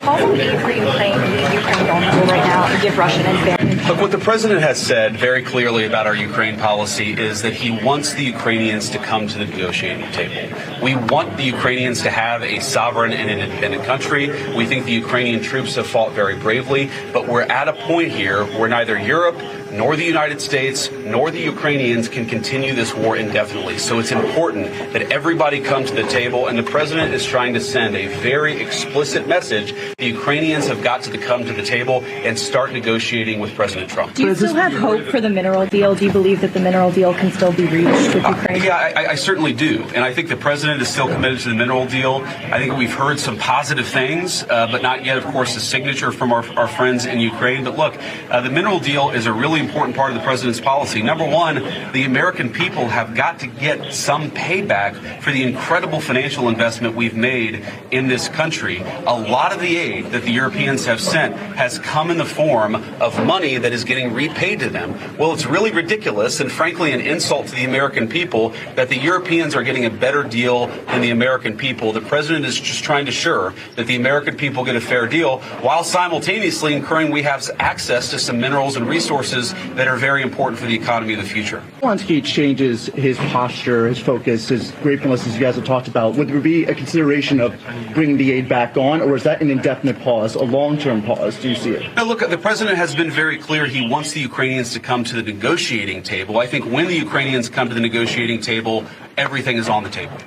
calls on aid for Ukraine to leave Ukraine vulnerable right now and give Russian advantage. Look, what the president has said very clearly about our Ukraine policy is that he wants the Ukrainians to come to the negotiating table. We want the Ukrainians to have a sovereign and independent country. We think the Ukrainian troops have fought very bravely, but we're at a point here where neither Europe nor the United States nor the Ukrainians can continue this war indefinitely. So it's important that everybody come to the table, and the president is trying to send a very explicit message. The Ukrainians have got to come to the table and start negotiating with President Trump. Do you still have hope for the mineral deal? Do you believe that the mineral deal can still be reached with Ukraine? Yeah, I certainly do. And I think the president is still committed to the mineral deal. I think we've heard some positive things, but not yet, of course, the signature from our friends in Ukraine. But look, the mineral deal is a really important part of the president's policy. Number one, the American people have got to get some payback for the incredible financial investment we've made in this country. A lot of the aid that the Europeans have sent has come in the form of money that is getting repaid to them. Well, it's really ridiculous and frankly an insult to the American people that the Europeans are getting a better deal than the American people. The president is just trying to ensure that the American people get a fair deal while simultaneously ensuring we have access to some minerals and resources that are very important for the economy of the future. Zelensky changes his posture, his focus, his gratefulness, as you guys have talked about. Would there be a consideration of bringing the aid back on, or is that an indefinite pause, a long-term pause? Do you see it? Now, look, the president has been very clear he wants the Ukrainians to come to the negotiating table. I think when the Ukrainians come to the negotiating table, everything is on the table.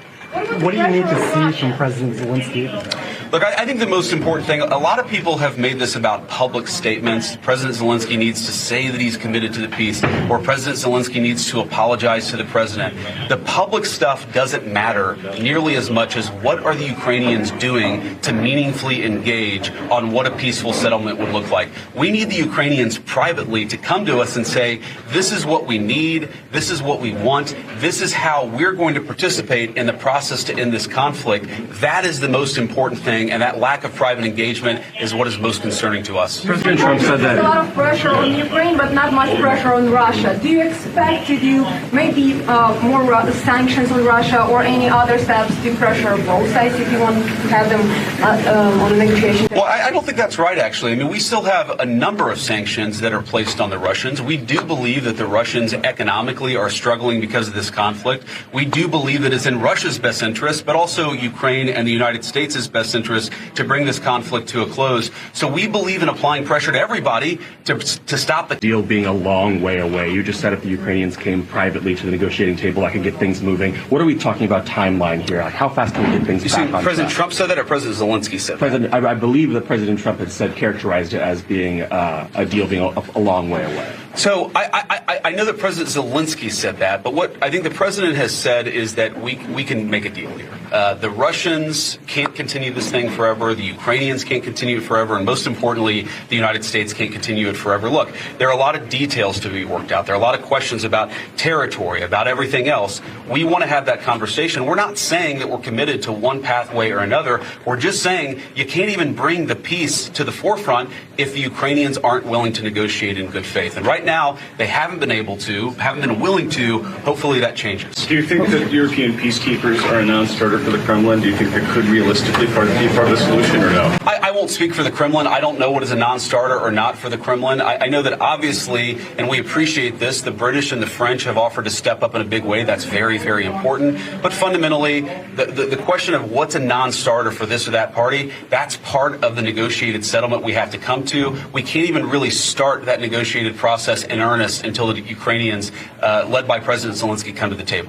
What do you need to see from President Zelensky? Look, I think the most important thing, a lot of people have made this about public statements. President Zelensky needs to say that he's committed to the peace, or President Zelensky needs to apologize to the president. The public stuff doesn't matter nearly as much as what are the Ukrainians doing to meaningfully engage on what a peaceful settlement would look like. We need the Ukrainians privately to come to us and say, this is what we need, this is what we want, this is how we're going to participate in the process to end this conflict. That is the most important thing. And that lack of private engagement is what is most concerning to us. President Trump said that. There's a lot of pressure on Ukraine, but not much pressure on Russia. Do you expect to do maybe more sanctions on Russia or any other steps to pressure both sides if you want to have them on negotiation? Well, I don't think that's right, actually. I mean, we still have a number of sanctions that are placed on the Russians. We do believe that the Russians economically are struggling because of this conflict. We do believe that it's in Russia's best interest, but also Ukraine and the United States' best interest to bring this conflict to a close. So we believe in applying pressure to everybody to stop the deal being a long way away. You just said if the Ukrainians came privately to the negotiating table, I could get things moving. What are we talking about timeline here? Like, how fast can we get things back on President track? Trump said that, or President Zelensky said that? I believe that President Trump had said, characterized it as being a deal being a long way away. So I know that President Zelensky said that, but what I think the president has said is that we can make a deal here. The Russians can't continue this thing forever. The Ukrainians can't continue it forever. And most importantly, the United States can't continue it forever. Look, there are a lot of details to be worked out. There are a lot of questions about territory, about everything else. We want to have that conversation. We're not saying that we're committed to one pathway or another. We're just saying you can't even bring the peace to the forefront if the Ukrainians aren't willing to negotiate in good faith. And right now, they haven't been able to, haven't been willing to. Hopefully that changes. Do you think that European peacekeepers are a non-starter for the Kremlin? Do you think they could realistically be part of the solution, or no? I won't speak for the Kremlin. I don't know what is a non-starter or not for the Kremlin. I know that obviously, and we appreciate this, the British and the French have offered to step up in a big way. That's very, very important. But fundamentally, the question of what's a non-starter for this or that party, that's part of the negotiated settlement we have to come to. We can't even really start that negotiated process in earnest until the Ukrainians, led by President Zelensky, come to the table.